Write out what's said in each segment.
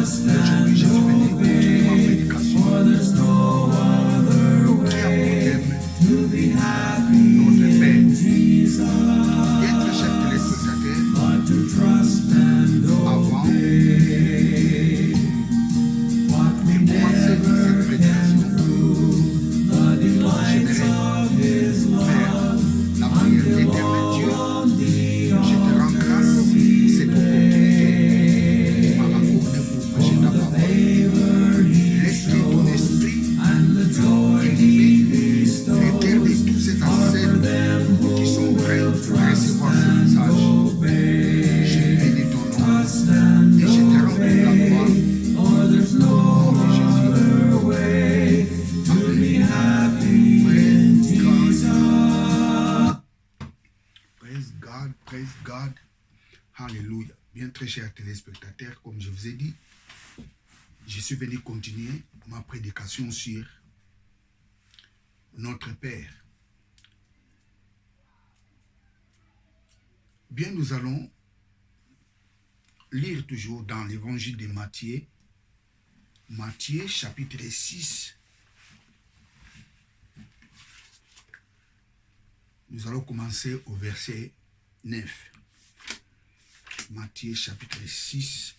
Aujourd'hui, je suis venu continuer ma prédication qui a pour thème notre Père. Bien, très chers téléspectateurs, avant de commencer cette prédication, j'aimerais faire la prière. Éternel Dieu, je te rends grâce pour cette opportunité que tu m'as accordée pour prêcher ta parole. Laisse-moi ton esprit illuminer les cœurs de tous ces ancêtres qui sont prêts à recevoir ce message. Je bénis ton nom et je te rends toute la gloire. Au nom de Jésus. Praise God, praise God. Hallelujah. Bien, très chers téléspectateurs, comme je vous ai dit, je suis venu continuer ma prédication sur notre Père. Bien, nous allons lire toujours dans l'évangile de Matthieu, Matthieu chapitre 6. Nous allons commencer au verset 9. Matthieu chapitre 6,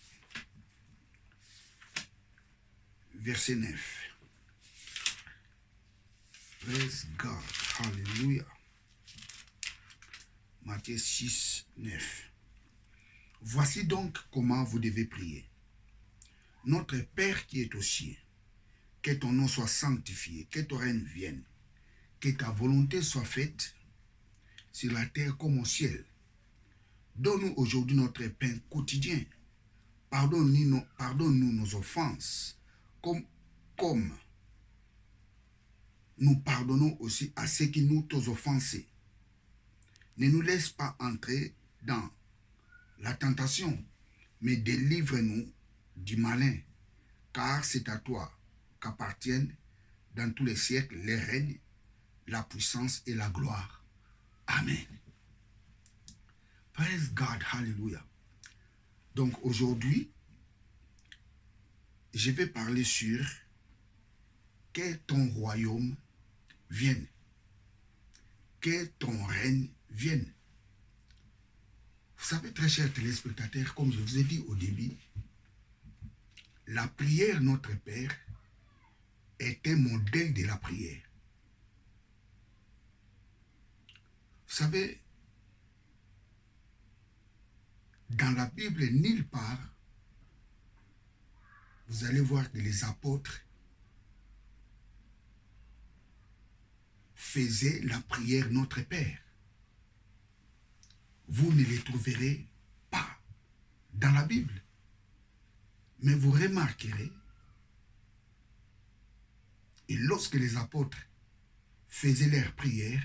verset 9. Praise God. Hallelujah. Matthieu 6, 9. Voici donc comment vous devez prier. Notre Père qui est aux cieux, que ton nom soit sanctifié, que ton règne vienne, que ta volonté soit faite sur la terre comme au ciel. Donne-nous aujourd'hui notre pain quotidien. Pardonne-nous nos offenses, comme nous pardonnons aussi à ceux qui nous ont offensés. Ne nous laisse pas entrer dans la tentation, mais délivre-nous du malin, car c'est à toi qu'appartiennent dans tous les siècles les règnes, la puissance et la gloire. Amen. Praise God, hallelujah. Donc aujourd'hui, je vais parler sur que ton royaume vienne, que ton règne vienne. Vous savez, très chers téléspectateurs, comme je vous ai dit au début, la prière Notre Père est un modèle de la prière. Vous savez, dans la Bible, nulle part, vous allez voir que les apôtres faisaient la prière Notre Père. Vous ne les trouverez pas dans la Bible. Mais vous remarquerez, et lorsque les apôtres faisaient leur prière,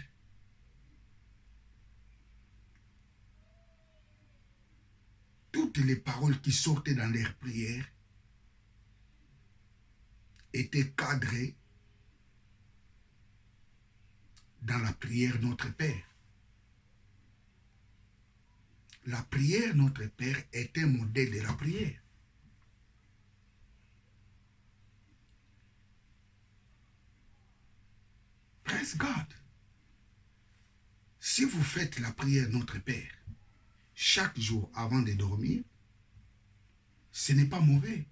toutes les paroles qui sortaient dans leur prière étaient cadrées dans la prière Notre Père. La prière Notre Père est un modèle de la prière. Praise God. Si vous faites la prière Notre Père chaque jour avant de dormir, ce n'est pas mauvais.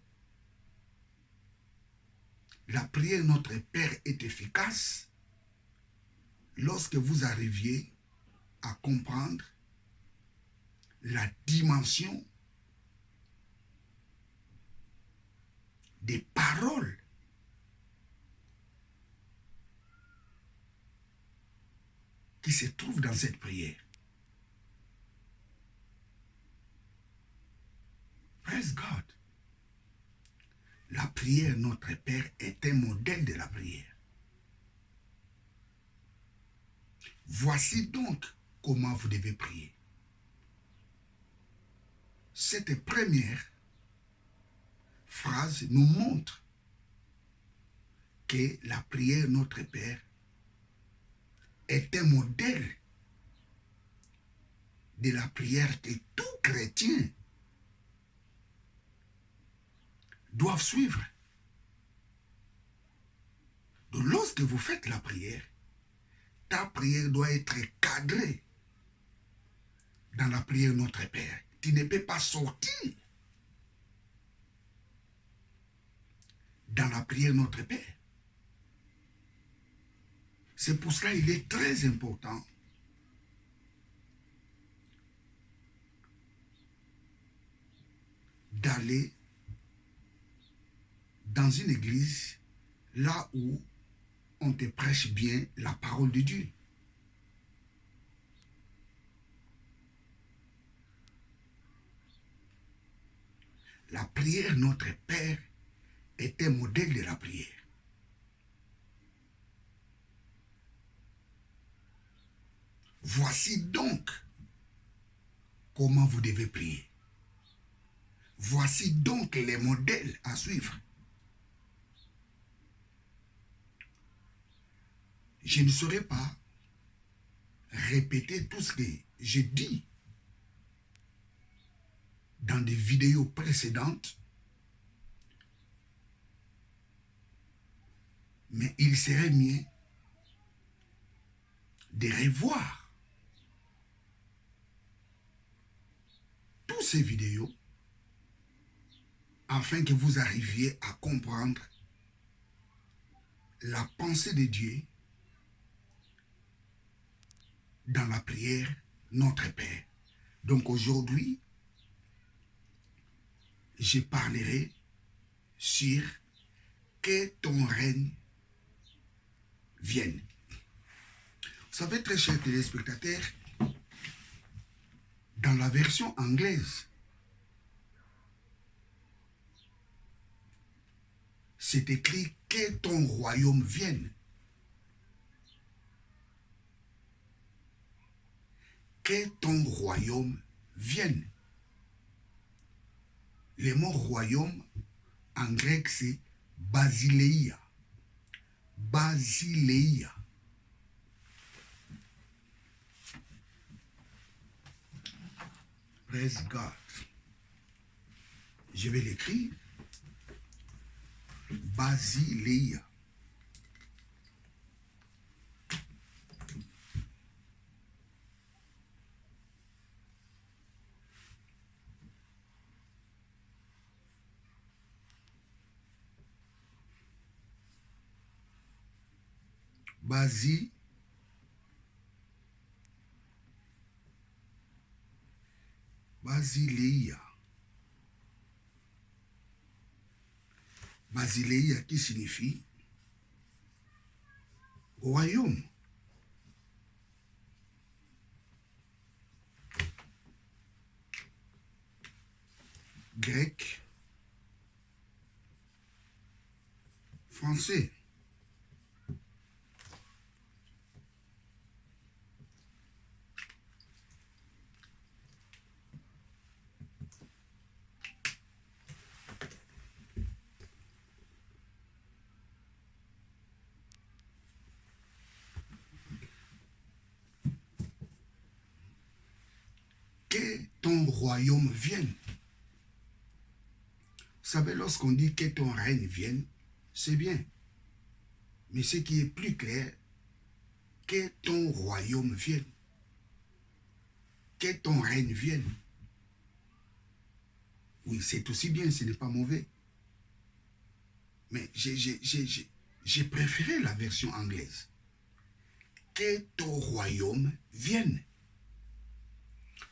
La prière Notre Père est efficace lorsque vous arriviez à comprendre la dimension des paroles qui se trouvent dans cette prière. Praise God. La prière Notre Père est un modèle de la prière. Voici donc comment vous devez prier. Cette première phrase nous montre que la prière Notre Père est un modèle de la prière que tout chrétien doivent suivre. Donc lorsque vous faites la prière, ta prière doit être cadrée dans la prière Notre Père. Tu ne peux pas sortir dans la prière Notre Père. C'est pour cela qu'il est très important d'aller dans une église là où on te prêche bien la parole de Dieu. La prière Notre Père est un modèle de la prière. Voici donc comment vous devez prier. Voici donc les modèles à suivre. Je ne saurais pas répéter tout ce que j'ai dit dans des vidéos précédentes, mais il serait mieux de revoir toutes ces vidéos afin que vous arriviez à comprendre la pensée de Dieu dans la prière Notre Père. Donc aujourd'hui, je parlerai sur que ton règne vienne. Vous savez, très chers téléspectateurs, dans la version anglaise, c'est écrit que ton royaume vienne. Que ton royaume vienne. Le mot royaume en grec c'est basileia. Basileia. Praise God. Je vais l'écrire. Basileia. Basileia. Basileia qui signifie royaume. Grec, français. Que ton royaume vienne. Vous savez, lorsqu'on dit que ton règne vienne, c'est bien. Mais ce qui est plus clair, que ton royaume vienne. Que ton règne vienne. Oui, c'est aussi bien, ce n'est pas mauvais. Mais j'ai préféré la version anglaise. Que ton royaume vienne.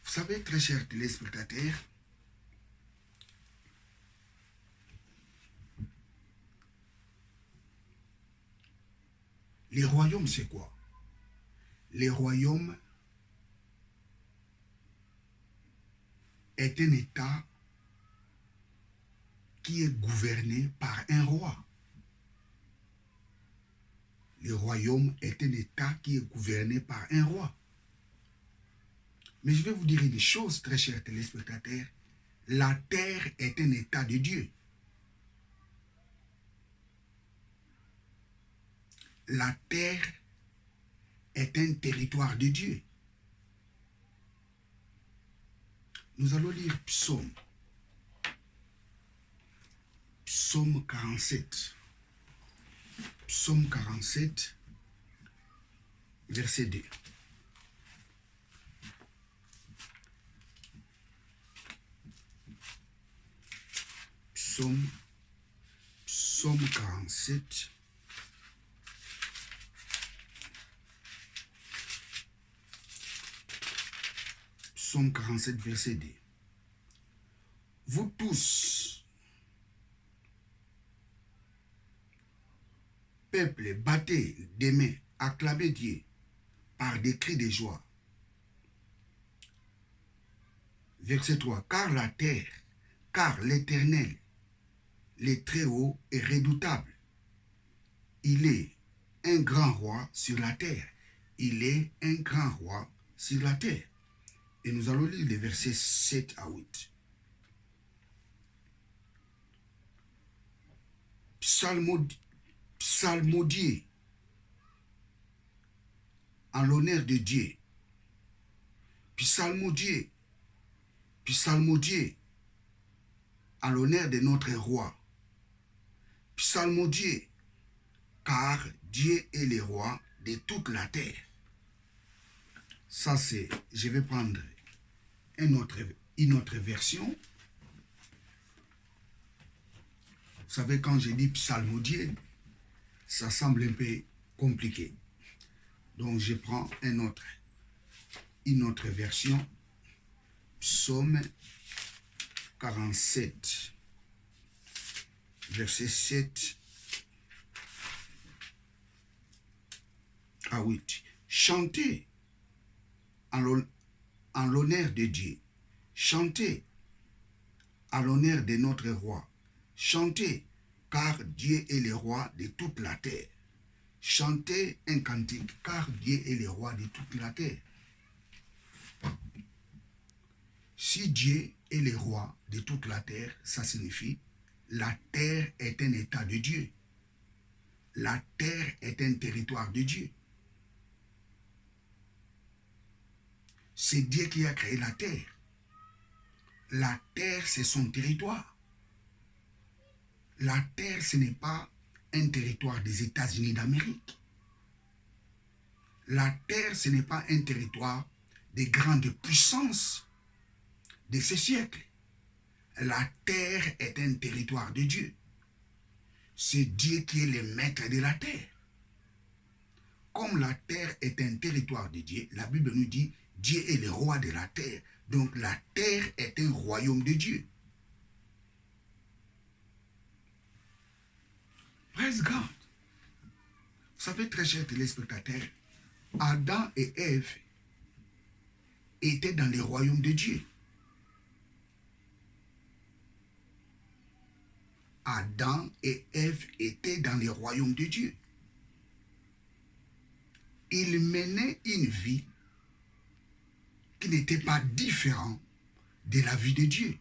Vous savez, très chers téléspectateurs, les royaumes, c'est quoi? Les royaumes est un État qui est gouverné par un roi. Le royaume est un État qui est gouverné par un roi. Mais je vais vous dire une chose, très chers téléspectateurs. La terre est un État de Dieu. La terre est un territoire de Dieu. Nous allons lire Psaume Psaume 47. Psaume 47, verset 2. Psaume 47. Psaume 47, verset 2. Vous tous, peuple, battez des mains, acclamez Dieu par des cris de joie. Verset 3. Car la terre, car l'Éternel, le Très-Haut est redoutable. Il est un grand roi sur la terre. Il est un grand roi sur la terre. Et nous allons lire les versets 7 à 8. Psalmodier en l'honneur de Dieu. Psalmodier en l'honneur de notre roi. Psalmodier, car Dieu est le roi de toute la terre. Ça c'est, je vais prendre une autre version. Vous savez, quand je dis psalmodier, ça semble un peu compliqué. Donc je prends une autre version. Psaume 47, verset 7 à 8. Chantez en l'honneur de Dieu. Chantez à l'honneur de notre roi. Chantez, car Dieu est le roi de toute la terre. Chantez un cantique, car Dieu est le roi de toute la terre. Si Dieu est le roi de toute la terre, ça signifie la terre est un état de Dieu. La terre est un territoire de Dieu. C'est Dieu qui a créé la terre. La terre, c'est son territoire. La terre, ce n'est pas un territoire des États-Unis d'Amérique. La terre, ce n'est pas un territoire des grandes puissances de ce siècle. La terre est un territoire de Dieu. C'est Dieu qui est le maître de la terre. Comme la terre est un territoire de Dieu, la Bible nous dit Dieu est le roi de la terre. Donc la terre est un royaume de Dieu. Praise God. Vous savez, très chers téléspectateurs, Adam et Ève étaient dans le royaume de Dieu. Adam et Ève étaient dans le royaume de Dieu. Ils menaient une vie qui n'était pas différente de la vie de Dieu.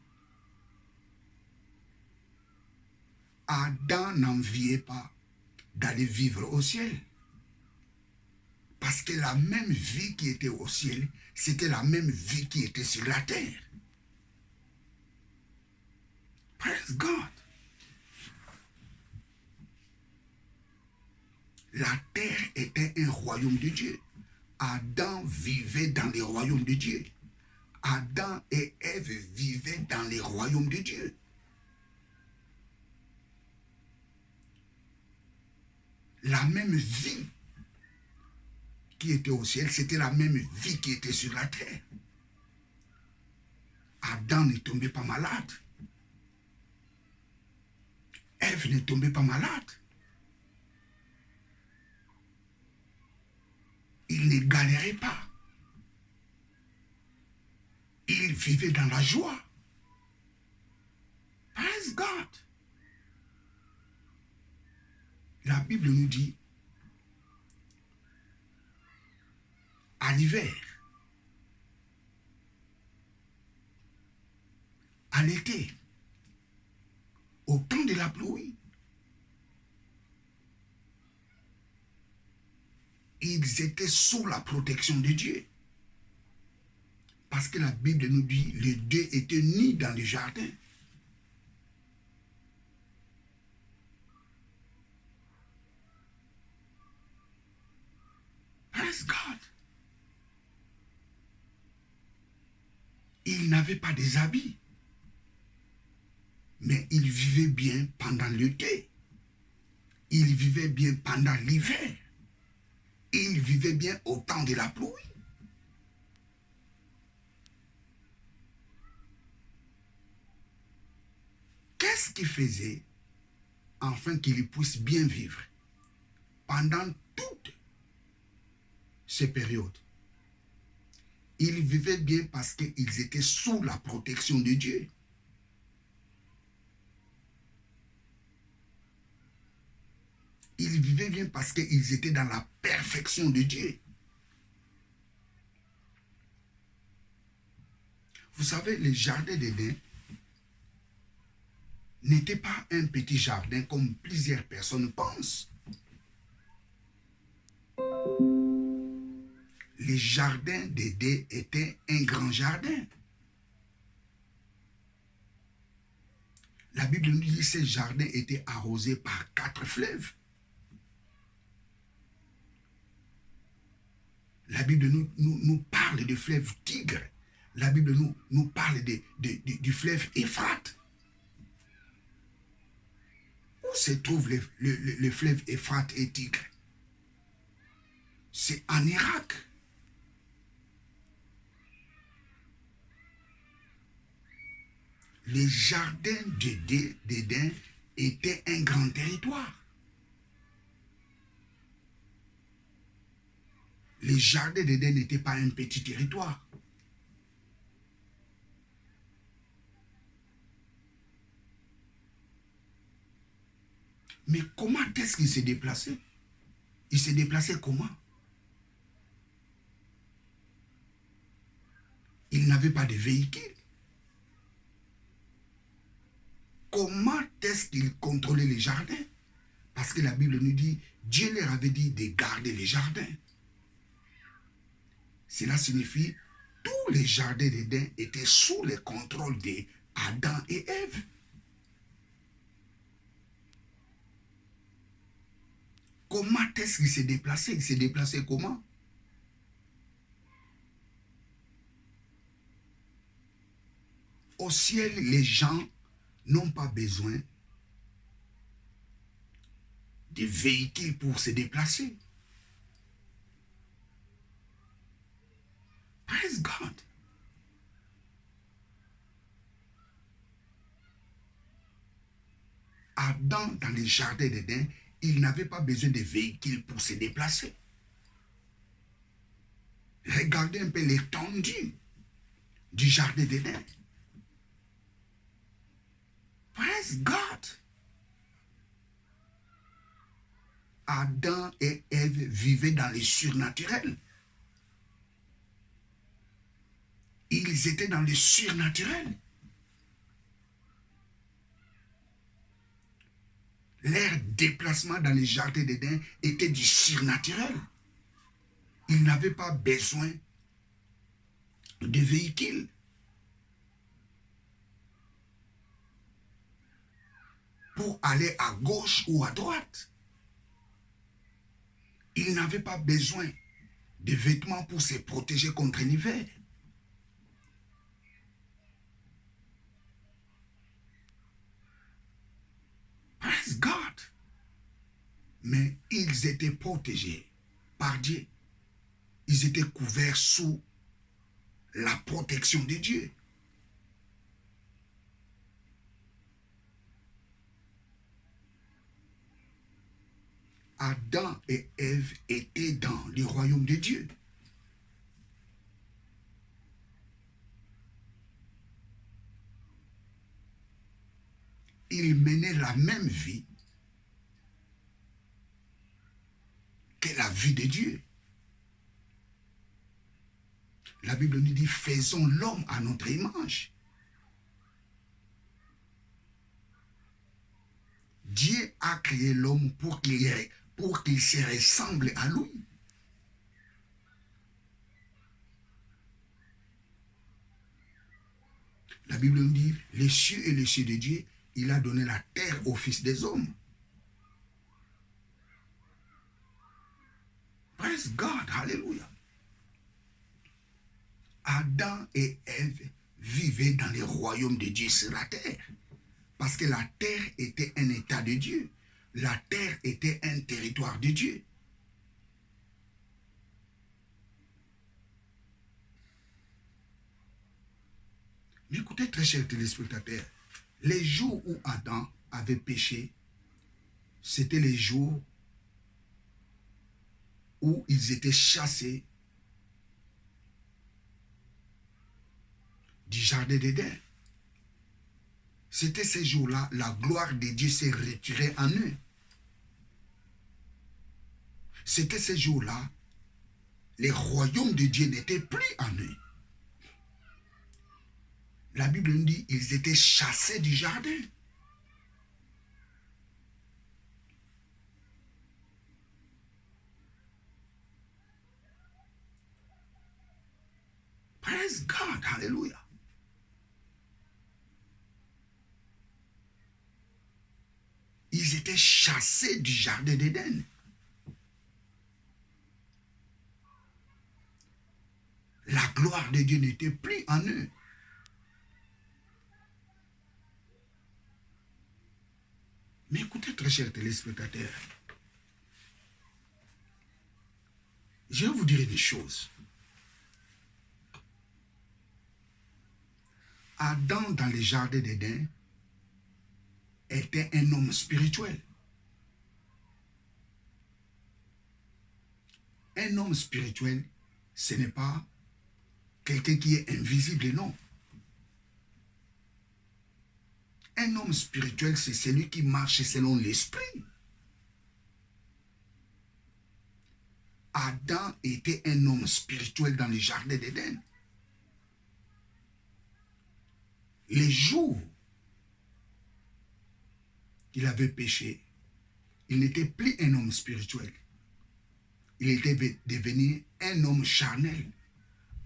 Adam n'enviait pas d'aller vivre au ciel. Parce que la même vie qui était au ciel, c'était la même vie qui était sur la terre. Praise God. La terre était un royaume de Dieu. Adam vivait dans le royaume de Dieu. Adam et Ève vivaient dans le royaume de Dieu. La même vie qui était au ciel, c'était la même vie qui était sur la terre. Adam ne tombait pas malade. Ève ne tombait pas malade. Il ne galérait pas. Il vivait dans la joie. Praise God. La Bible nous dit, à l'hiver, à l'été, au temps de la pluie, ils étaient sous la protection de Dieu. Parce que la Bible nous dit, les deux étaient nus dans le jardin. ils n'avaient pas des habits. Mais ils vivaient bien pendant l'été. Ils vivaient bien pendant l'hiver. Ils vivaient bien au temps de la pluie. Qu'est-ce qu'ils faisaient afin qu'ils puissent bien vivre pendant toutes ces périodes? Ils vivaient bien parce qu'ils étaient sous la protection de Dieu. Ils vivaient bien parce qu'ils étaient dans la perfection de Dieu. Vous savez, le jardin d'Éden n'était pas un petit jardin comme plusieurs personnes pensent. Le jardin d'Éden était un grand jardin. La Bible nous dit que ce jardin était arrosé par 4 fleuves. La Bible nous parle du fleuve Tigre. La Bible nous parle du fleuve Euphrate. Où se trouve le fleuve Euphrate et Tigre? C'est en Irak. Le jardin d'Éden était un grand territoire. Le jardin d'Éden n'était pas un petit territoire. Mais comment est-ce qu'il s'est déplacé? Il s'est déplacé comment? Il n'avait pas de véhicule. Comment est-ce qu'il contrôlait les jardins? Parce que la Bible nous dit, Dieu leur avait dit de garder les jardins. Cela signifie, tous les jardins d'Éden étaient sous le contrôle d'Adam et Ève. Comment est-ce qu'il s'est déplacé? Il s'est déplacé comment? Au ciel, les gens n'ont pas besoin de véhicules pour se déplacer. Praise God. Adam, dans les jardins d'Éden, il n'avait pas besoin de véhicules pour se déplacer. Regardez un peu l'étendue du jardin d'Éden. Praise God. Adam et Ève vivaient dans le surnaturel. Ils étaient dans le surnaturel. Leur déplacement dans les jardins d'Éden était du surnaturel. Ils n'avaient pas besoin de véhicules. Pour aller à gauche ou à droite. Ils n'avaient pas besoin de vêtements pour se protéger contre l'hiver. Praise God. Mais ils étaient protégés par Dieu. Ils étaient couverts sous la protection de Dieu. Adam et Ève étaient dans le royaume de Dieu. Ils menaient la même vie que la vie de Dieu. La Bible nous dit, faisons l'homme à notre image. Dieu a créé l'homme pour qu'il se ressemble à lui. La Bible nous dit, les cieux et les cieux de Dieu, il a donné la terre aux fils des hommes. Praise God, hallelujah. Adam et Ève vivaient dans le royaume de Dieu sur la terre. Parce que la terre était un état de Dieu. La terre était un territoire de Dieu. Mais écoutez, très chers téléspectateurs, les jours où Adam avait péché, c'était les jours où ils étaient chassés du jardin d'Éden. C'était ces jours-là, la gloire de Dieu s'est retirée en eux. C'était ces jours-là, les royaumes de Dieu n'étaient plus en eux. La Bible nous dit qu'ils étaient chassés du jardin. Praise God, hallelujah. Ils étaient chassés du jardin d'Éden. La gloire de Dieu n'était plus en eux. Mais écoutez, très chers téléspectateurs, je vais vous dire une chose. Adam, dans le jardin d'Éden, était un homme spirituel. Un homme spirituel, ce n'est pas quelqu'un qui est invisible, non. Un homme spirituel, c'est celui qui marche selon l'esprit. Adam était un homme spirituel dans le jardin d'Éden. Les jours qu'il avait péché, il n'était plus un homme spirituel. Il était devenu un homme charnel.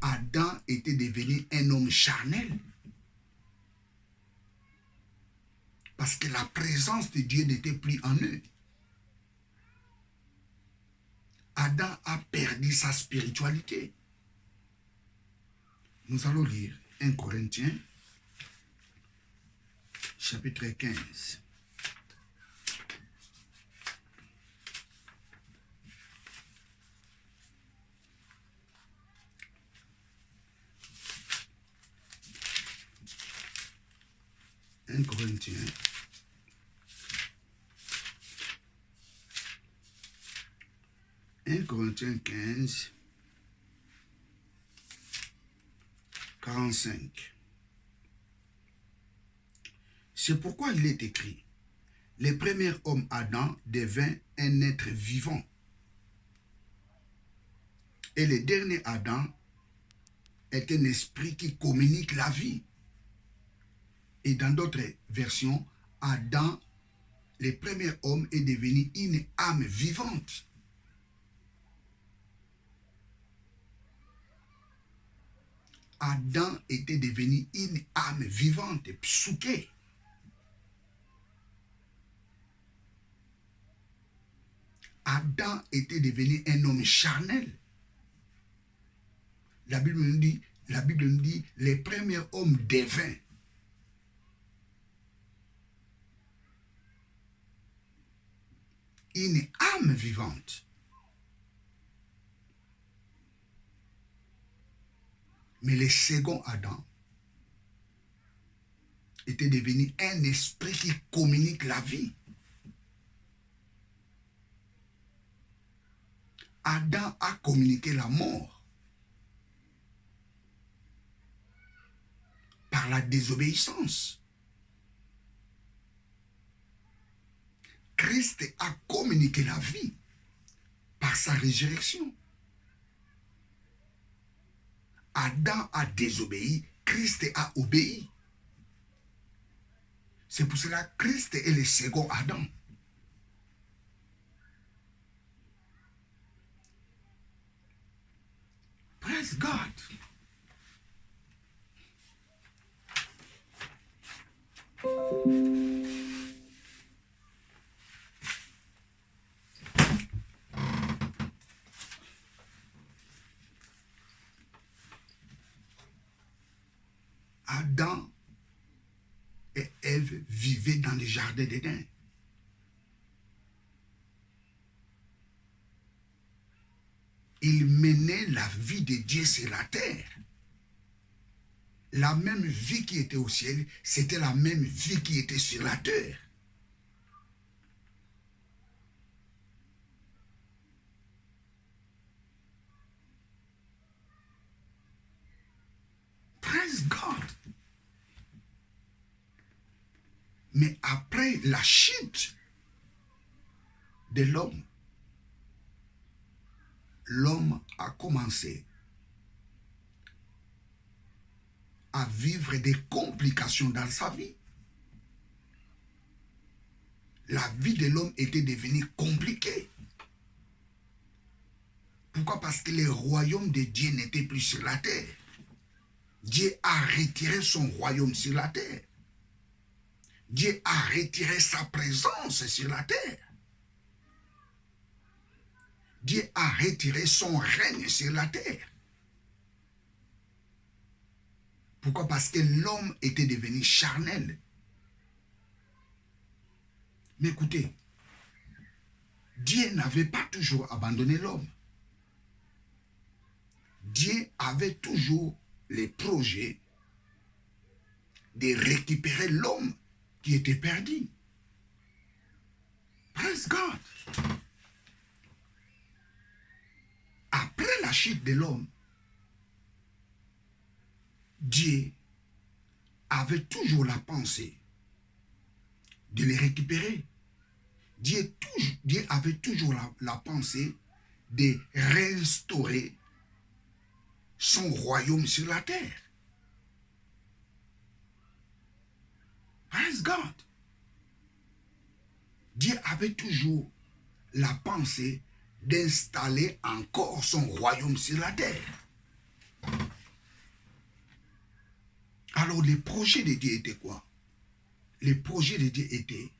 Adam était devenu un homme charnel. Parce que la présence de Dieu n'était plus en eux. Adam a perdu sa spiritualité. Nous allons lire 1 Corinthiens, chapitre 15. Un Corinthiens, Corinthiens 15, 45. C'est pourquoi il est écrit, le premier homme Adam devint un être vivant. Et le dernier Adam est un esprit qui communique la vie. Et dans d'autres versions, Adam, le premier homme, est devenu une âme vivante. Adam était devenu une âme vivante, psuké. Adam était devenu un homme charnel. La Bible nous dit, les premiers hommes devint. Une âme vivante. Mais le second Adam était devenu un esprit qui communique la vie. Adam a communiqué la mort par la désobéissance. Christ a communiqué la vie par sa résurrection. Adam a désobéi, Christ a obéi. C'est pour cela que Christ est le second Adam. Praise God. jardin d'Éden. Il menait la vie de Dieu sur la terre. La même vie qui était au ciel, c'était la même vie qui était sur la terre. Praise God. Mais après la chute de l'homme, l'homme a commencé à vivre des complications dans sa vie. La vie de l'homme était devenue compliquée. Pourquoi? Parce que le royaume de Dieu n'était plus sur la terre. Dieu a retiré son royaume sur la terre. Dieu a retiré sa présence sur la terre. Dieu a retiré son règne sur la terre. Pourquoi? Parce que l'homme était devenu charnel. Mais écoutez, Dieu n'avait pas toujours abandonné l'homme. Dieu avait toujours les projets de récupérer l'homme qui était perdu. Praise God. Après la chute de l'homme, Dieu avait toujours la pensée de les récupérer. Dieu avait toujours la pensée de restaurer son royaume sur la terre. Praise God. Dieu avait toujours la pensée d'installer encore son royaume sur la terre. Alors les projets de Dieu étaient quoi? Les projets de Dieu étaient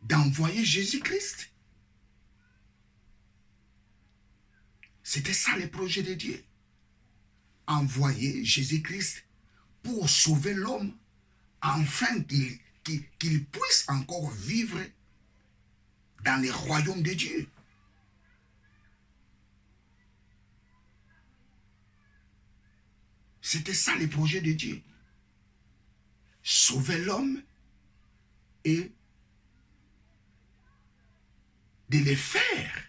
d'envoyer Jésus-Christ. C'était ça les projets de Dieu. Envoyer Jésus-Christ pour sauver l'homme, afin qu'il puisse encore vivre dans le royaume de Dieu. C'était ça les projets de Dieu. Sauver l'homme et de les faire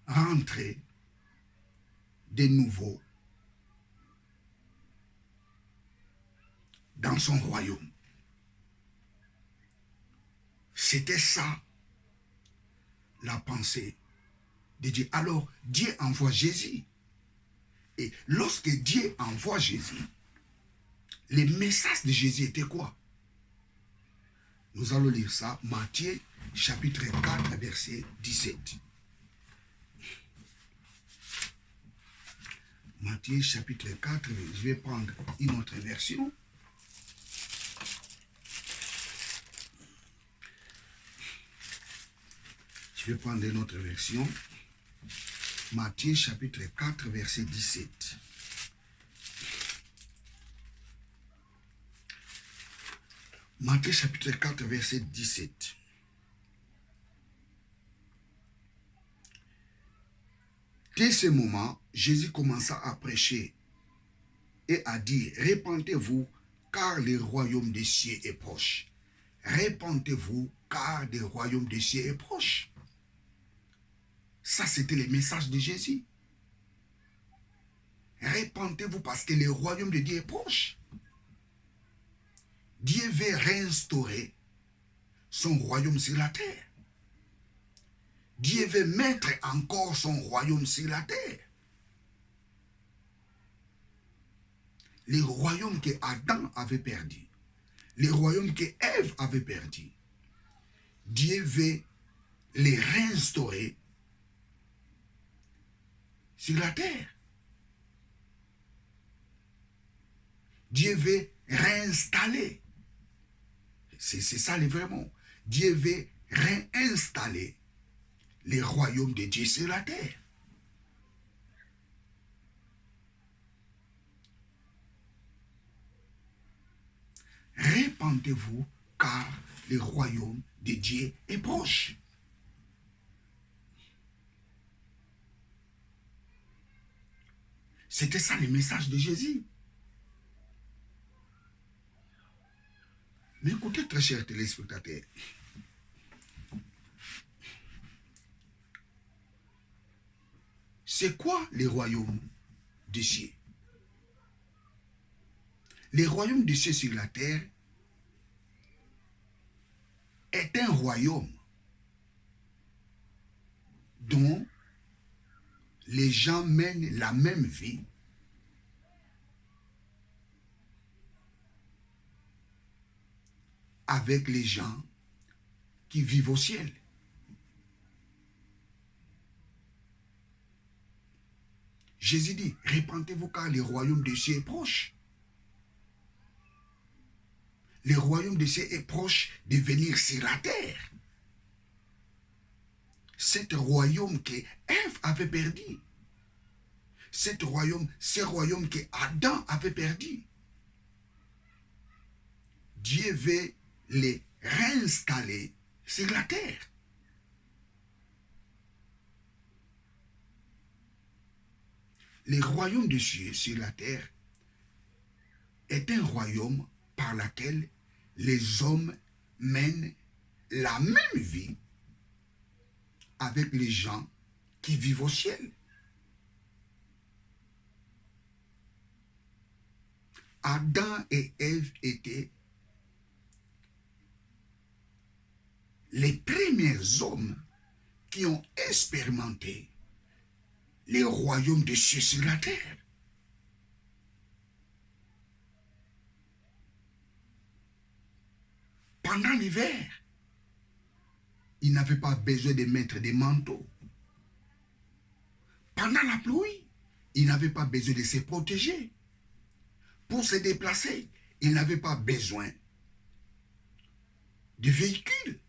rentrer de nouveau dans son royaume. C'était ça la pensée de Dieu. Alors Dieu envoie Jésus. Et lorsque Dieu envoie Jésus, les messages de Jésus étaient quoi? Nous allons lire ça, Matthieu chapitre 4, verset 17. Matthieu chapitre 4, je vais prendre une autre version. Je vais prendre une autre version. Matthieu chapitre 4, verset 17. Matthieu chapitre 4, verset 17. Dès ce moment, Jésus commença à prêcher et à dire, répentez-vous, car le royaume des cieux est proche. Répentez-vous, car le royaume des cieux est proche. Ça, c'était le message de Jésus. Répentez-vous parce que le royaume de Dieu est proche. Dieu veut réinstaurer son royaume sur la terre. Dieu veut mettre encore son royaume sur la terre. Le royaume que Adam avait perdu, le royaume que Ève avait perdu, Dieu veut les réinstaurer sur la terre. Dieu veut réinstaller. C'est ça le vrai mot. Dieu veut réinstaller les royaumes de Dieu sur la terre. répandez-vous car le royaume de Dieu est proche. C'était ça le message de Jésus. Mais écoutez, très chers téléspectateurs, c'est quoi les royaumes des cieux? Le royaume des cieux sur la terre est un royaume dont les gens mènent la même vie avec les gens qui vivent au ciel. Jésus dit, répentez-vous car le royaume des cieux est proche. Le royaume des cieux est proche de venir sur la terre. Cet royaume que Ève avait perdu. Ce royaume que Adam avait perdu. Dieu veut les réinstaller sur la terre. Le royaume des cieux sur la terre est un royaume par lequel les hommes mènent la même vie avec les gens qui vivent au ciel. Adam et Ève étaient les premiers hommes qui ont expérimenté le royaume des cieux sur la terre. Pendant l'hiver, ils n'avaient pas besoin de mettre des manteaux. Pendant la pluie, ils n'avaient pas besoin de se protéger. Pour se déplacer, ils n'avaient pas besoin de véhicules.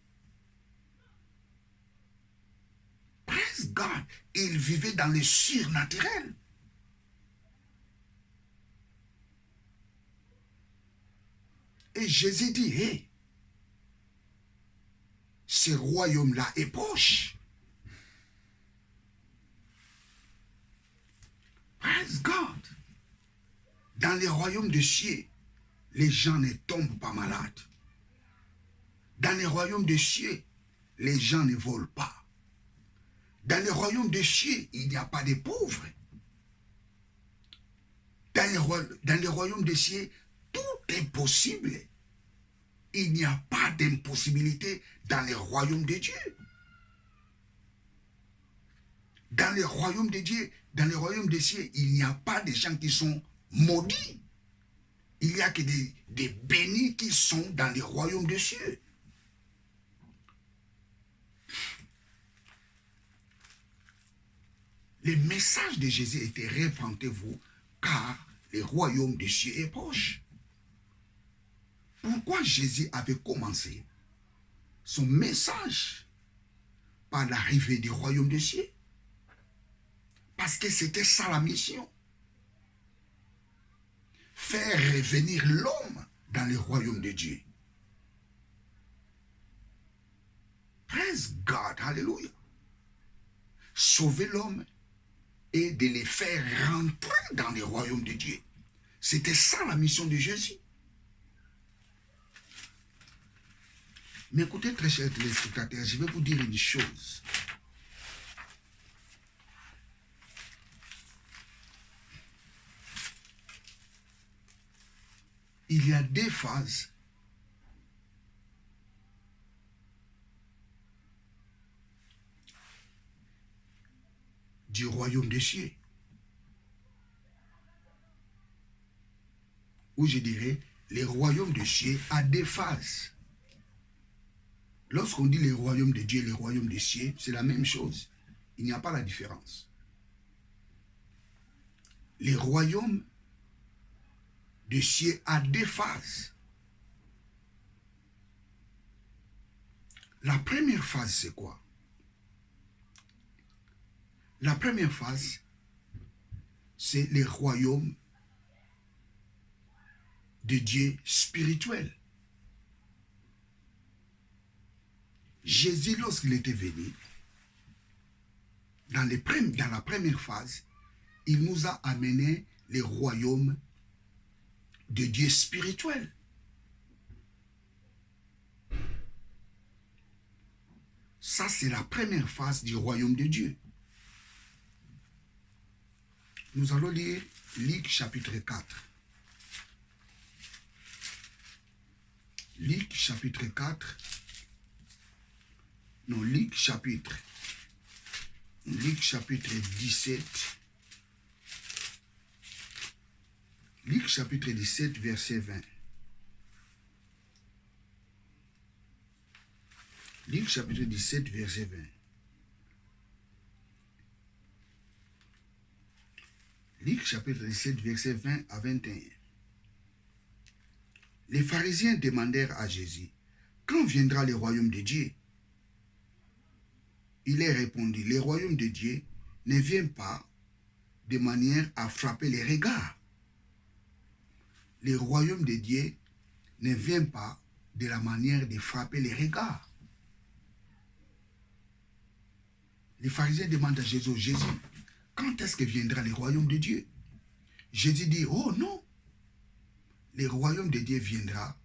Praise God, ils vivaient dans le surnaturel. Et Jésus dit, hey, ce royaume-là est proche. Praise God. Dans les royaumes des cieux, les gens ne tombent pas malades. Dans les royaumes des cieux, les gens ne volent pas. Dans le royaume des cieux, il n'y a pas de pauvres. Dans le royaume des cieux, tout est possible. Il n'y a pas d'impossibilité dans le royaume de Dieu. Dans le royaume de Dieu, dans le royaume des cieux, il n'y a pas de gens qui sont maudits. Il n'y a que des bénis qui sont dans le royaume des cieux. Le message de Jésus était répentez-vous car le royaume des cieux est proche. Pourquoi Jésus avait commencé son message par l'arrivée du royaume des cieux? Parce que c'était ça la mission. Faire revenir l'homme dans le royaume de Dieu. Praise God, hallelujah. Sauver l'homme et de les faire rentrer dans le royaume de Dieu. C'était ça la mission de Jésus. Mais écoutez, très chers téléspectateurs, je vais vous dire une chose. Il y a deux phases du royaume des cieux. Ou je dirais, le royaume des cieux a deux phases. Lorsqu'on dit le royaume de Dieu et le royaume des cieux, c'est la même chose. Il n'y a pas la différence. Le royaume des cieux a deux phases. La première phase, c'est quoi? La première phase, c'est le royaume de Dieu spirituel. Jésus, lorsqu'il était venu, dans la première phase, il nous a amené les royaumes de Dieu spirituel. Ça, c'est la première phase du royaume de Dieu. Nous allons lire Luc chapitre 4. Luc chapitre 4. Non, Luc chapitre 17. Luc chapitre 17, verset 20. Luc chapitre 17, verset 20. Luc chapitre 17, verset 20 à 21. Les pharisiens demandèrent à Jésus, « Quand viendra le royaume de Dieu ?» Il leur répondit, « Le royaume de Dieu ne vient pas de manière à frapper les regards. Le royaume de Dieu ne vient pas de la manière de frapper les regards. » Les pharisiens demandent à Jésus, « Jésus, quand est-ce que viendra le royaume de Dieu ?» Jésus dit, « Oh non, le royaume de Dieu viendra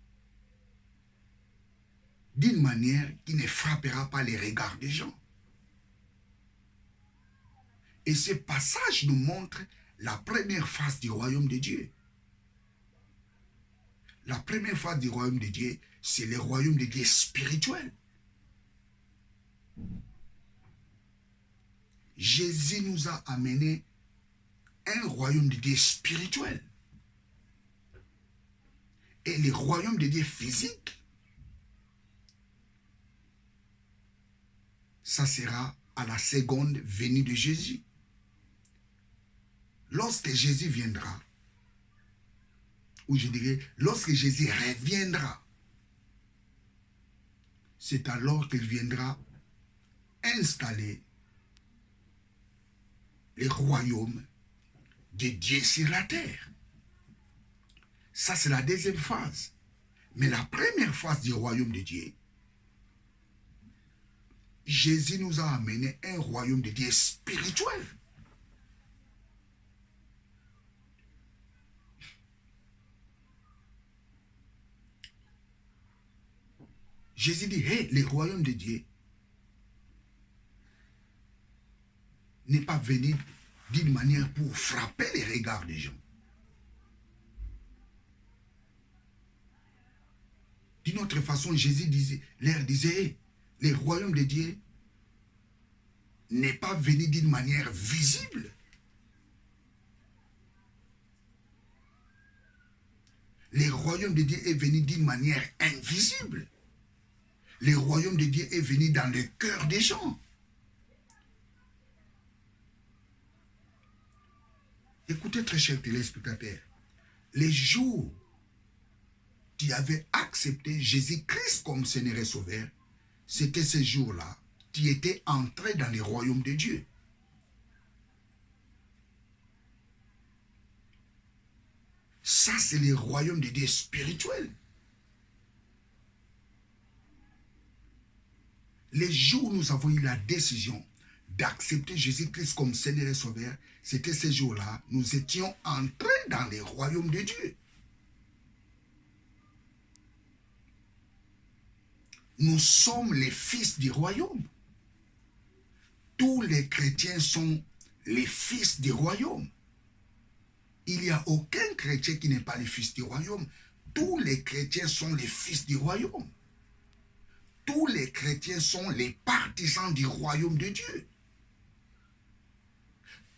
d'une manière qui ne frappera pas les regards des gens. » Et ce passage nous montre la première phase du royaume de Dieu. La première phase du royaume de Dieu, c'est le royaume de Dieu spirituel. Jésus nous a amené un royaume de Dieu spirituel. Et le royaume de Dieu physique, ça sera à la seconde venue de Jésus. Lorsque Jésus viendra, ou je dirais, lorsque Jésus reviendra, c'est alors qu'il viendra installer le royaume de Dieu sur la terre. Ça, c'est la deuxième phase. Mais la première phase du royaume de Dieu, Jésus nous a amené un royaume de Dieu spirituel. Jésus dit, hey, le royaume de Dieu n'est pas venu d'une manière pour frapper les regards des gens. D'une autre façon, Jésus leur disait, hey, le royaume de Dieu n'est pas venu d'une manière visible. Le royaume de Dieu est venu d'une manière invisible. Le royaume de Dieu est venu dans le cœur des gens. Écoutez, très chers téléspectateurs, les jours où tu avais accepté Jésus-Christ comme Seigneur et Sauveur, c'était ces jours-là, tu étais entré dans le royaume de Dieu. Ça, c'est le royaume de Dieu spirituel. Les jours où nous avons eu la décision d'accepter Jésus-Christ comme Seigneur et Sauveur, c'était ces jours-là, nous étions entrés dans le royaume de Dieu. Nous sommes les fils du royaume. Tous les chrétiens sont les fils du royaume. Il n'y a aucun chrétien qui n'est pas le fils du royaume. Tous les chrétiens sont les fils du royaume. Tous les chrétiens sont les partisans du royaume de Dieu.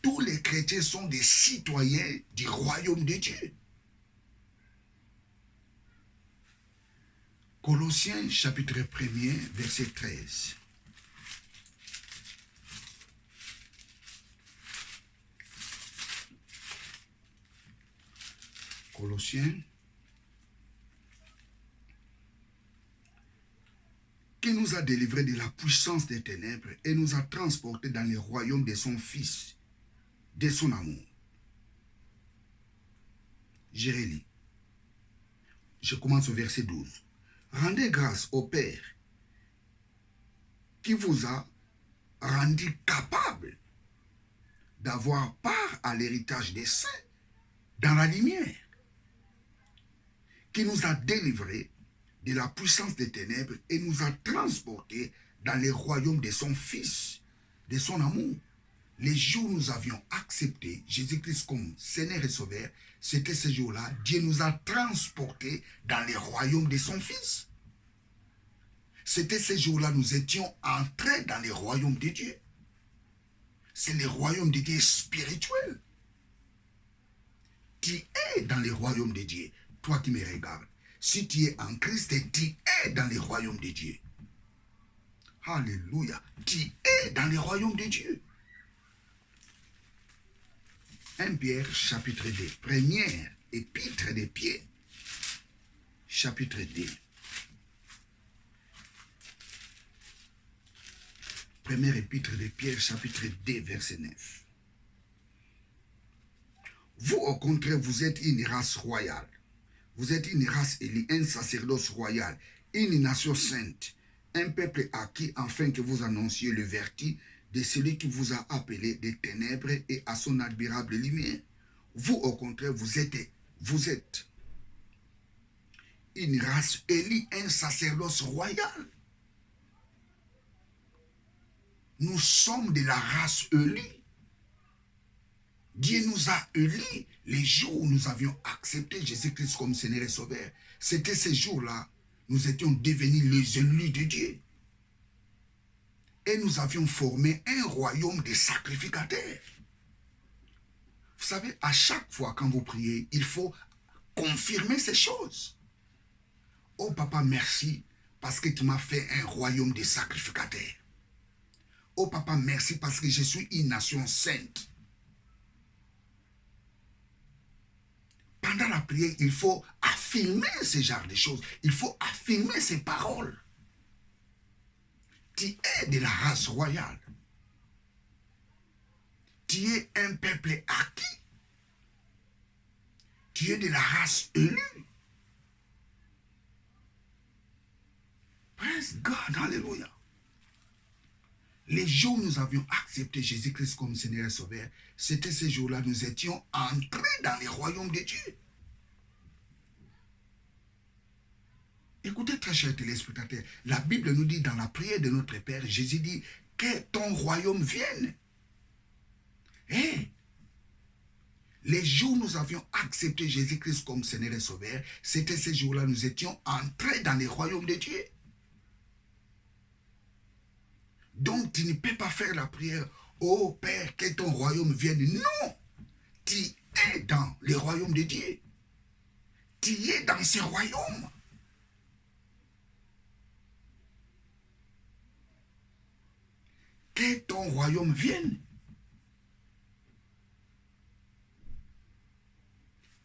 Tous les chrétiens sont des citoyens du royaume de Dieu. Colossiens chapitre 1er, verset 13. Colossiens, qui nous a délivrés de la puissance des ténèbres et nous a transportés dans le royaume de son Fils, de son amour. Je relis. Je commence au verset 12. Rendez grâce au Père qui vous a rendu capable d'avoir part à l'héritage des saints dans la lumière, qui nous a délivrés de la puissance des ténèbres et nous a transportés dans le royaume de son Fils, de son amour. Les jours où nous avions accepté Jésus-Christ comme Seigneur et Sauveur, c'était ces jours-là, Dieu nous a transportés dans le royaume de son Fils. C'était ces jours-là, nous étions entrés dans le royaume de Dieu. C'est le royaume de Dieu spirituel. Tu es dans le royaume de Dieu, toi qui me regardes. Si tu es en Christ, tu es dans le royaume de Dieu. Alléluia. Tu es dans le royaume de Dieu. 1 Pierre, chapitre 2. Première épître de Pierre, chapitre 2. Première épître de Pierre, chapitre 2, verset 9. Vous, au contraire, vous êtes une race royale. Vous êtes une race élue, un sacerdoce royal, une nation sainte, un peuple acquis afin que vous annonciez le vertu de celui qui vous a appelé des ténèbres et à son admirable lumière. Vous, au contraire, vous êtes une race élue, un sacerdoce royal. Nous sommes de la race élue. Dieu nous a élus les jours où nous avions accepté Jésus-Christ comme Seigneur et Sauveur. C'était ces jours-là, nous étions devenus les élus de Dieu. Et nous avions formé un royaume de sacrificateurs. Vous savez, à chaque fois quand vous priez, il faut confirmer ces choses. Oh papa, merci parce que tu m'as fait un royaume de sacrificateurs. Oh papa, merci parce que je suis une nation sainte. Pendant la prière, il faut affirmer ce genre de choses. Il faut affirmer ces paroles. Tu es de la race royale. Tu es un peuple acquis. Tu es de la race élue. Praise God, alléluia. Les jours où nous avions accepté Jésus-Christ comme Seigneur et Sauveur, c'était ces jours-là, nous étions entrés dans le royaume de Dieu. Écoutez, très chers téléspectateurs, la Bible nous dit dans la prière de notre Père, Jésus dit que ton royaume vienne. Et les jours où nous avions accepté Jésus-Christ comme Seigneur et Sauveur, c'était ces jours-là, nous étions entrés dans le royaume de Dieu. Donc, tu ne peux pas faire la prière, oh Père, que ton royaume vienne. Non, tu es dans le royaume de Dieu. Tu es dans ce royaume. Que ton royaume vienne.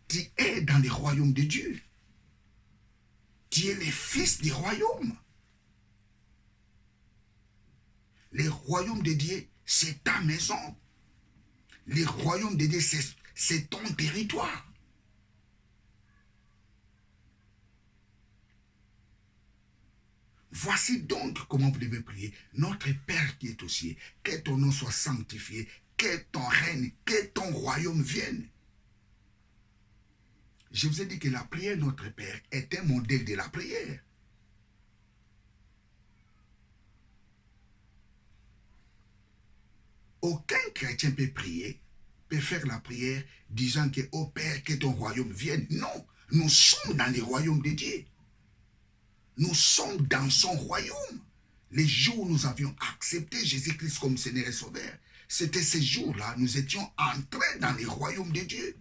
Tu es dans le royaume de Dieu. Tu es le fils du royaume. Le royaume de Dieu, c'est ta maison. Le royaume de Dieu, c'est ton territoire. Voici donc comment vous devez prier. Notre Père qui est aux cieux, que ton nom soit sanctifié, que ton règne, que ton royaume vienne. Je vous ai dit que la prière Notre Père est un modèle de la prière. Aucun chrétien peut prier, peut faire la prière disant que, oh Père, que ton royaume vienne. Non, nous sommes dans le royaume de Dieu. Nous sommes dans son royaume. Les jours où nous avions accepté Jésus-Christ comme Seigneur et Sauveur, c'était ces jours-là, nous étions entrés dans le royaume de Dieu.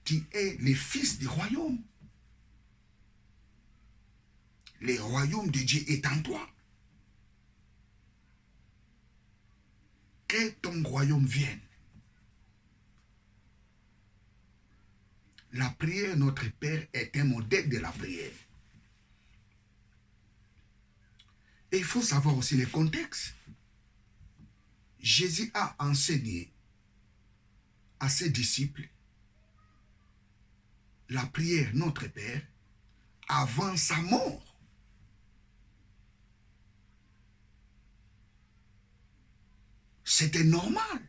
Tu es le fils du royaume. Le royaume de Dieu est en toi. Que ton royaume vienne. La prière, notre Père, est un modèle de la prière. Et il faut savoir aussi le contexte. Jésus a enseigné à ses disciples la prière, notre Père, avant sa mort. C'était normal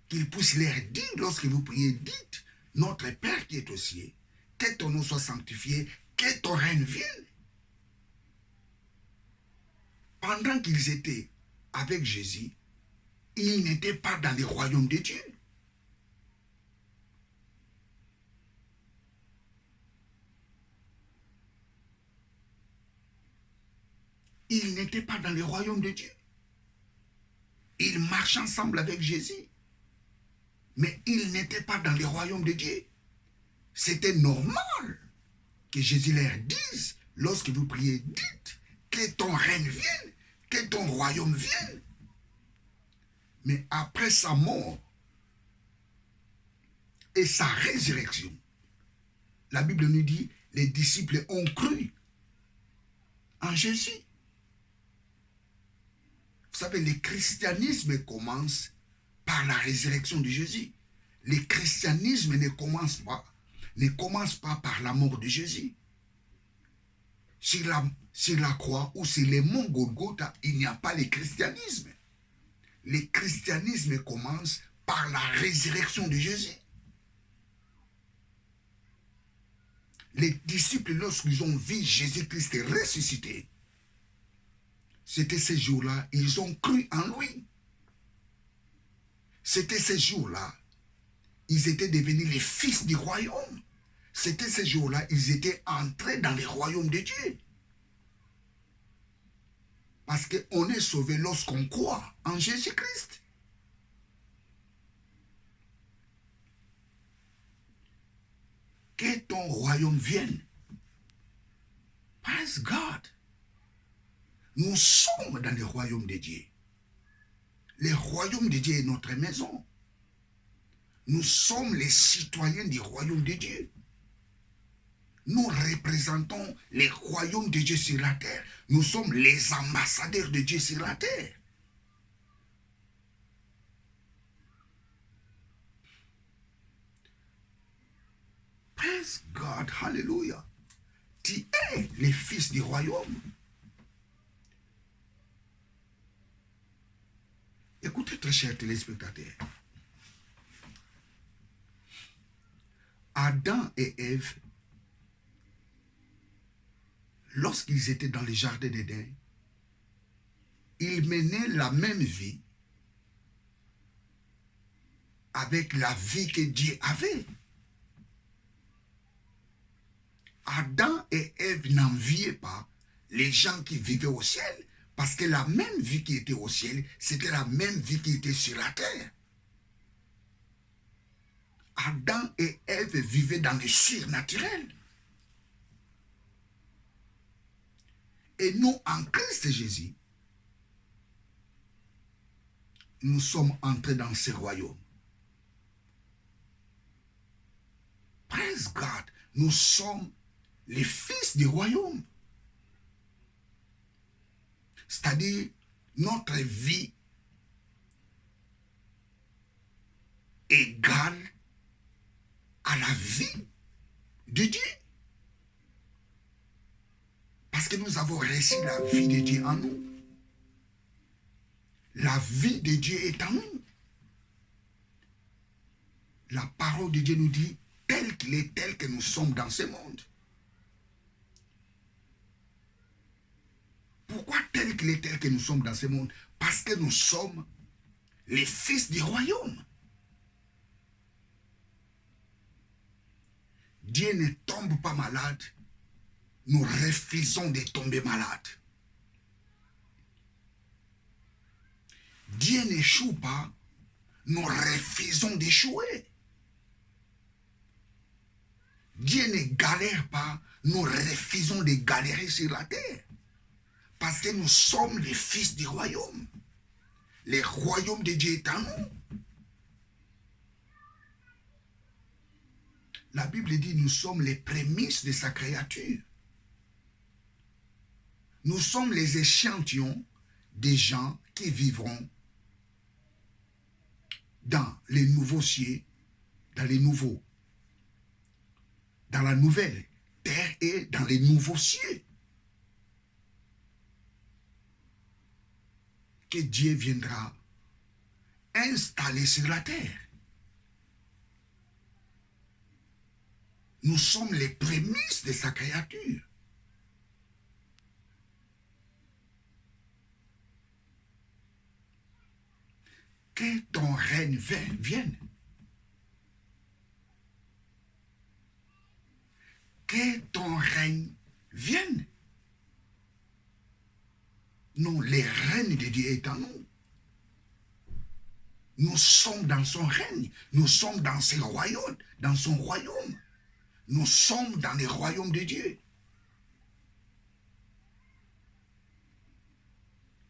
qu'il puisse leur dire, lorsque vous priez, dites, notre Père qui est aux cieux, que ton nom soit sanctifié, que ton règne vienne. Pendant qu'ils étaient avec Jésus, ils n'étaient pas dans le royaume de Dieu. Ils n'étaient pas dans le royaume de Dieu. Ils marchaient ensemble avec Jésus. Mais ils n'étaient pas dans le royaume de Dieu. C'était normal que Jésus leur dise, lorsque vous priez, dites que ton règne vienne, que ton royaume vienne. Mais après sa mort et sa résurrection, la Bible nous dit, les disciples ont cru en Jésus. Vous savez, le christianisme commence par la résurrection de Jésus. Le christianisme ne commence pas par la mort de Jésus. Sur la croix ou sur les monts Golgotha, il n'y a pas le christianisme. Le christianisme commence par la résurrection de Jésus. Les disciples, lorsqu'ils ont vu Jésus-Christ ressuscité, c'était ces jours-là, ils ont cru en lui. C'était ces jours-là, ils étaient devenus les fils du royaume. C'était ces jours-là, ils étaient entrés dans le royaume de Dieu. Parce qu'on est sauvé lorsqu'on croit en Jésus-Christ. Que ton royaume vienne. Praise God. Nous sommes dans le royaume de Dieu. Le royaume de Dieu est notre maison. Nous sommes les citoyens du royaume de Dieu. Nous représentons le royaume de Dieu sur la terre. Nous sommes les ambassadeurs de Dieu sur la terre. Praise God, hallelujah. Tu es les fils du royaume. Écoutez, très chers téléspectateurs. Adam et Ève, lorsqu'ils étaient dans le jardin d'Éden, ils menaient la même vie avec la vie que Dieu avait. Adam et Ève n'enviaient pas les gens qui vivaient au ciel, parce que la même vie qui était au ciel, c'était la même vie qui était sur la terre. Adam et Ève vivaient dans le surnaturel. Et nous, en Christ Jésus, nous sommes entrés dans ce royaume. Praise God, nous sommes les fils du royaume. C'est-à-dire, notre vie égale à la vie de Dieu. Parce que nous avons reçu la vie de Dieu en nous. La vie de Dieu est en nous. La parole de Dieu nous dit, tel qu'il est, tel que nous sommes dans ce monde. Pourquoi tel qu'il est, tel que nous sommes dans ce monde? Parce que nous sommes les fils du royaume. Dieu ne tombe pas malade. Nous refusons de tomber malade. Dieu n'échoue pas. Nous refusons d'échouer. Dieu ne galère pas. Nous refusons de galérer sur la terre. Parce que nous sommes les fils du royaume. Le royaume de Dieu est en nous. La Bible dit nous sommes les prémices de sa créature. Nous sommes les échantillons des gens qui vivront dans les nouveaux cieux, dans les nouveaux dans la nouvelle terre et dans les nouveaux cieux. Que Dieu viendra installer sur la terre. Nous sommes les prémices de sa créature. Que ton règne vienne. Que ton règne vienne. Non, le règne de Dieu est en nous. Nous sommes dans son règne. Nous sommes dans ses royaumes, dans son royaume. Nous sommes dans le royaume de Dieu.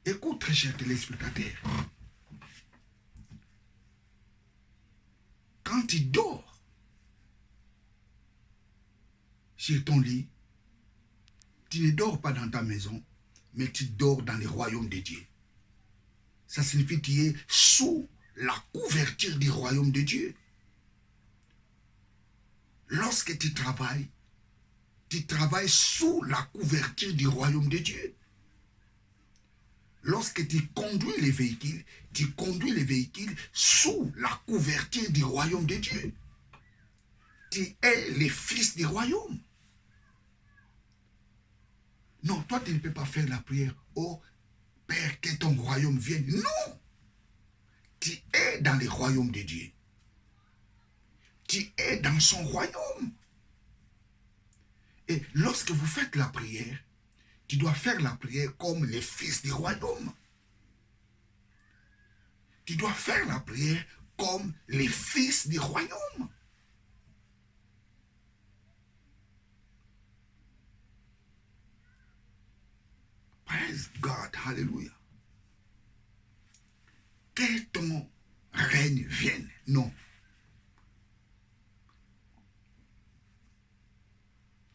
Écoute, très chers téléspectateurs. Quand tu dors sur ton lit, tu ne dors pas dans ta maison, mais tu dors dans le royaume de Dieu. Ça signifie que tu es sous la couverture du royaume de Dieu. Lorsque tu travailles sous la couverture du royaume de Dieu. Lorsque tu conduis les véhicules, tu conduis les véhicules sous la couverture du royaume de Dieu. Tu es le fils du royaume. Non, toi tu ne peux pas faire la prière. Oh, Père, que ton royaume vienne. Non! Tu es dans le royaume de Dieu. Tu es dans son royaume. Et lorsque vous faites la prière, tu dois faire la prière comme les fils du royaume. Tu dois faire la prière comme les fils du royaume. Praise God, hallelujah. Que ton règne vienne. Non.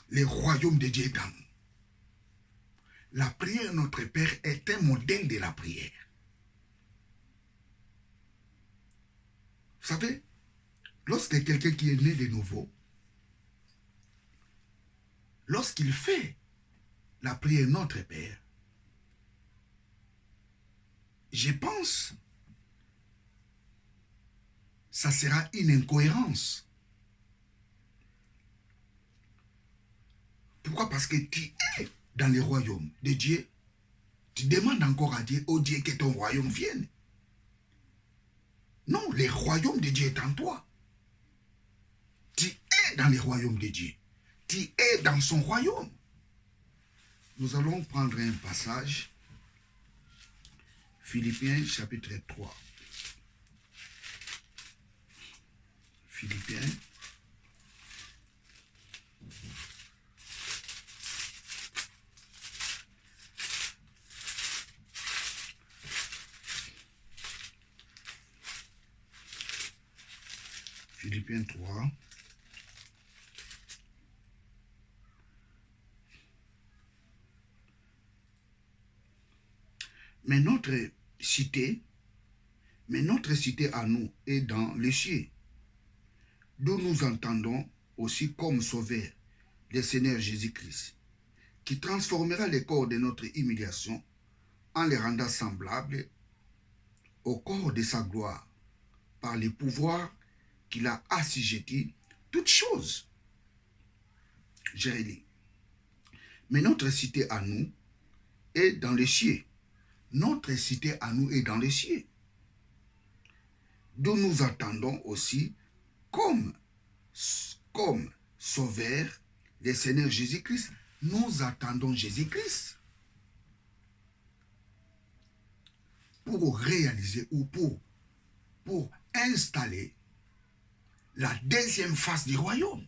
Le royaume de Dieu est en nous. La prière de notre Père est un modèle de la prière. Vous savez, lorsque quelqu'un qui est né de nouveau, lorsqu'il fait la prière de notre Père, je pense ça sera une incohérence. Pourquoi? Parce que tu es dans le royaume de Dieu. Tu demandes encore à Dieu, oh Dieu, que ton royaume vienne. Non, le royaume de Dieu est en toi. Tu es dans le royaume de Dieu. Tu es dans son royaume. Nous allons prendre un passage. Philippiens chapitre 3. Philippiens. Philippiens 3. Mais notre cité à nous est dans les cieux, d'où nous entendons aussi comme sauveur le Seigneur Jésus-Christ, qui transformera le corps de notre humiliation en les rendant semblables au corps de sa gloire, par les pouvoirs qu'il a assujettis toutes choses. J'ai lu. Mais notre cité à nous est dans les cieux. Notre cité à nous est dans les cieux, d'où nous attendons aussi comme sauveur le Seigneur Jésus-Christ. Nous attendons Jésus-Christ pour réaliser ou pour installer la deuxième phase du royaume.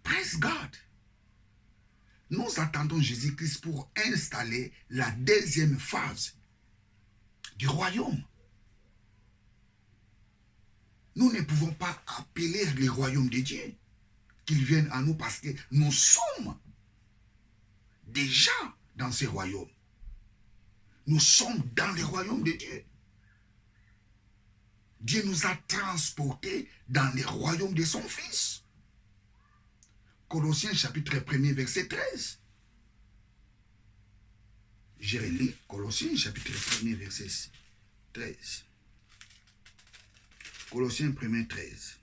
Praise God. Nous attendons Jésus-Christ pour installer la deuxième phase du royaume. Nous ne pouvons pas appeler le royaume de Dieu qu'il vienne à nous parce que nous sommes déjà dans ce royaume. Nous sommes dans le royaume de Dieu. Dieu nous a transportés dans le royaume de son Fils. Colossiens chapitre 1er, verset 13. Je relis Colossiens chapitre 1er, verset 13. Colossiens 1er, 13.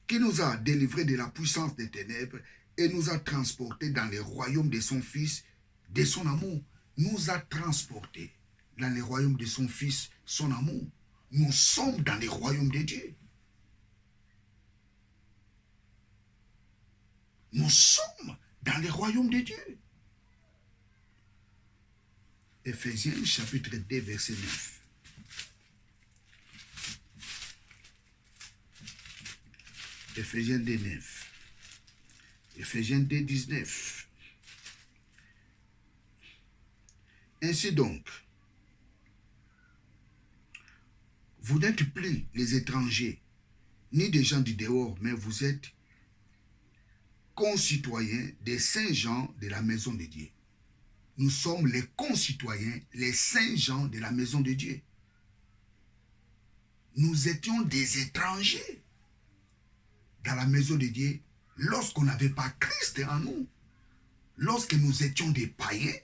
Qui nous a délivrés de la puissance des ténèbres et nous a transportés dans le royaume de son Fils, de son amour. Nous a transportés dans le royaume de son Fils, son amour. Nous sommes dans le royaume de Dieu. Nous sommes dans le royaume de Dieu. Éphésiens chapitre 2, verset 9. Éphésiens 2, 9. Éphésiens 2, 19. Ainsi donc, vous n'êtes plus les étrangers, ni des gens du dehors, mais vous êtes concitoyens des saints gens de la maison de Dieu. Nous sommes les concitoyens, les saints gens de la maison de Dieu. Nous étions des étrangers dans la maison de Dieu lorsqu'on n'avait pas Christ en nous, lorsque nous étions des païens,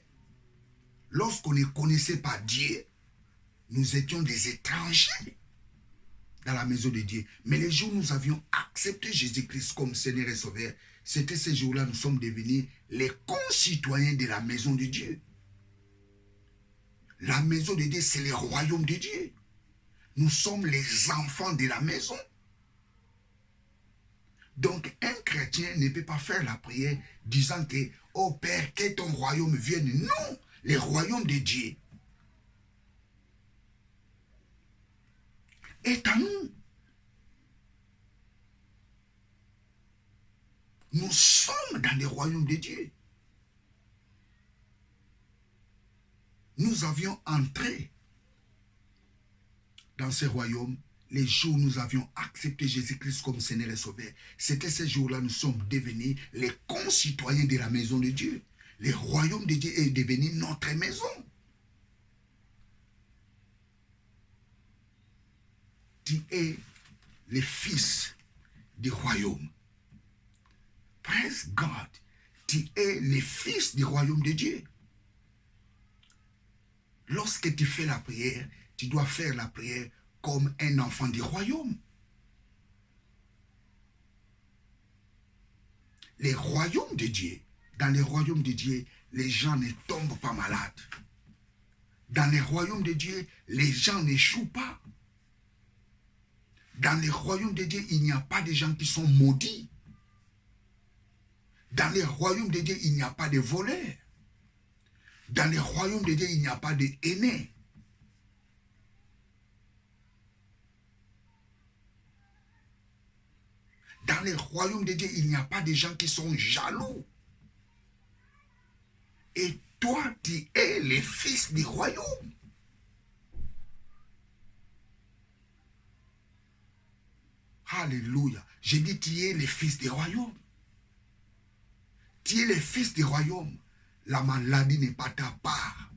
lorsqu'on ne connaissait pas Dieu, nous étions des étrangers dans la maison de Dieu. Mais les jours où nous avions accepté Jésus-Christ comme Seigneur et Sauveur, c'était ces jours-là nous sommes devenus les concitoyens de la maison de Dieu. La maison de Dieu, c'est le royaume de Dieu. Nous sommes les enfants de la maison. Donc, un chrétien ne peut pas faire la prière disant que, oh Père, que ton royaume vienne. Non, le royaume de Dieu est à nous. Nous sommes dans le royaume de Dieu. Nous avions entré dans ce royaume les jours où nous avions accepté Jésus-Christ comme Seigneur et Sauveur. C'était ces jours-là nous sommes devenus les concitoyens de la maison de Dieu. Le royaume de Dieu est devenu notre maison. Tu es le fils du royaume. Praise God. Tu es le fils du royaume de Dieu. Lorsque tu fais la prière, tu dois faire la prière comme un enfant du royaume. Les royaumes de Dieu, dans les royaumes de Dieu, les gens ne tombent pas malades. Dans les royaumes de Dieu, les gens n'échouent pas. Dans les royaumes de Dieu, il n'y a pas de gens qui sont maudits. Dans les royaumes de Dieu, il n'y a pas de voleurs. Dans les royaumes de Dieu, il n'y a pas de haineux. Dans les royaumes de Dieu, il n'y a pas de gens qui sont jaloux. Et toi, tu es le fils du royaume. Alléluia. J'ai dit, tu es le fils du royaume. Tu es le fils du royaume. La maladie n'est pas ta part.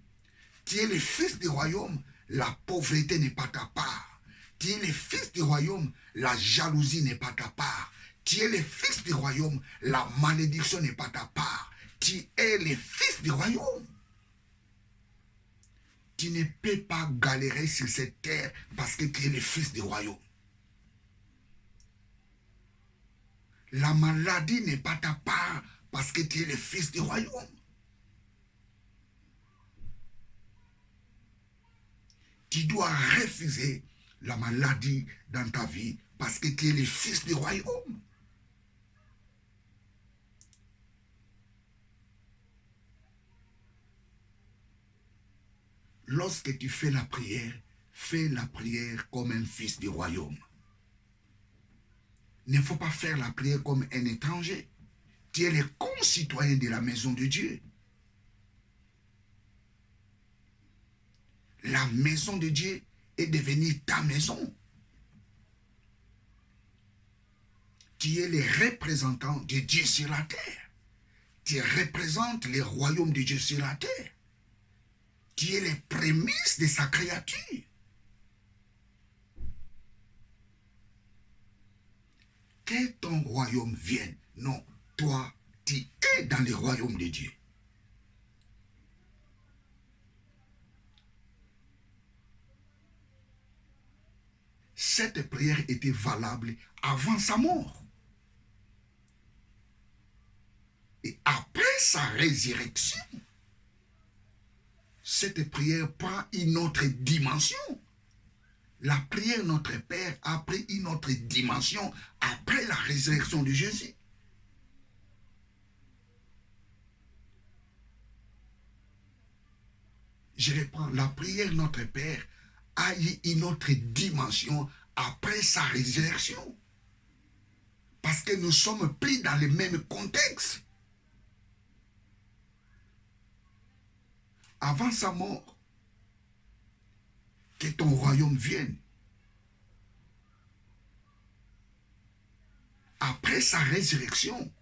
Tu es le fils du royaume. La pauvreté n'est pas ta part. Tu es le fils du royaume. La jalousie n'est pas ta part. Tu es le fils du royaume. La malédiction n'est pas ta part. Tu es le fils du royaume. Tu ne peux pas galérer sur cette terre parce que tu es le fils du royaume. La maladie n'est pas ta part parce que tu es le fils du royaume. Tu dois refuser la maladie dans ta vie parce que tu es le fils du royaume. Lorsque tu fais la prière comme un fils du royaume. Il ne faut pas faire la prière comme un étranger. Tu es le concitoyen de la maison de Dieu. La maison de Dieu est devenue ta maison. Tu es le représentant de Dieu sur la terre. Tu représentes le royaume de Dieu sur la terre. Tu es les prémices de sa créature. que ton royaume vienne. Non, toi, tu es dans le royaume de Dieu. Cette prière était valable avant sa mort. Et après sa résurrection, cette prière prend une autre dimension. La prière Notre Père a pris une autre dimension après la résurrection de Jésus. Je reprends, la prière Notre Père a eu une autre dimension après sa résurrection. Parce que nous sommes pris dans le même contexte. Avant sa mort, que ton royaume vienne. Après sa résurrection,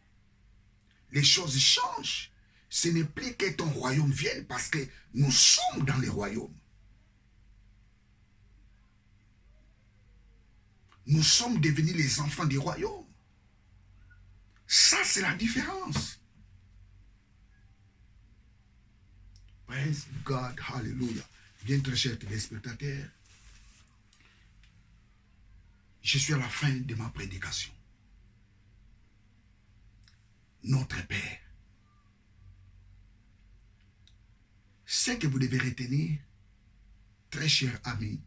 les choses changent. Ce n'est plus que ton royaume vienne parce que nous sommes dans le royaume. Nous sommes devenus les enfants du royaume. Ça, c'est la différence. Praise God, hallelujah. Bien très chers téléspectateurs, je suis à la fin de ma prédication. Notre Père. Ce que vous devez retenir, très chers amis,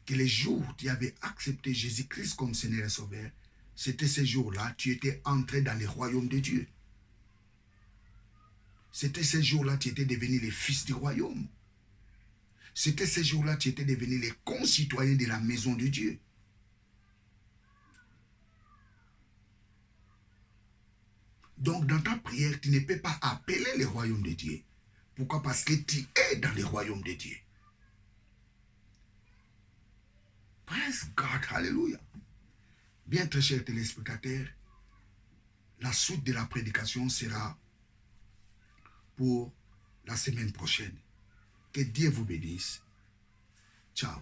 que les jours où tu avais accepté Jésus-Christ comme Seigneur et Sauveur, c'était ces jours-là, tu étais entré dans le royaume de Dieu. C'était ces jours-là, tu étais devenu les fils du royaume. C'était ces jours-là, tu étais devenu les concitoyens de la maison de Dieu. Donc, dans ta prière, tu ne peux pas appeler le royaume de Dieu. Pourquoi? Parce que tu es dans le royaume de Dieu. Praise God, hallelujah. Bien, très chers téléspectateurs, la suite de la prédication sera pour la semaine prochaine. Que Dieu vous bénisse. Ciao.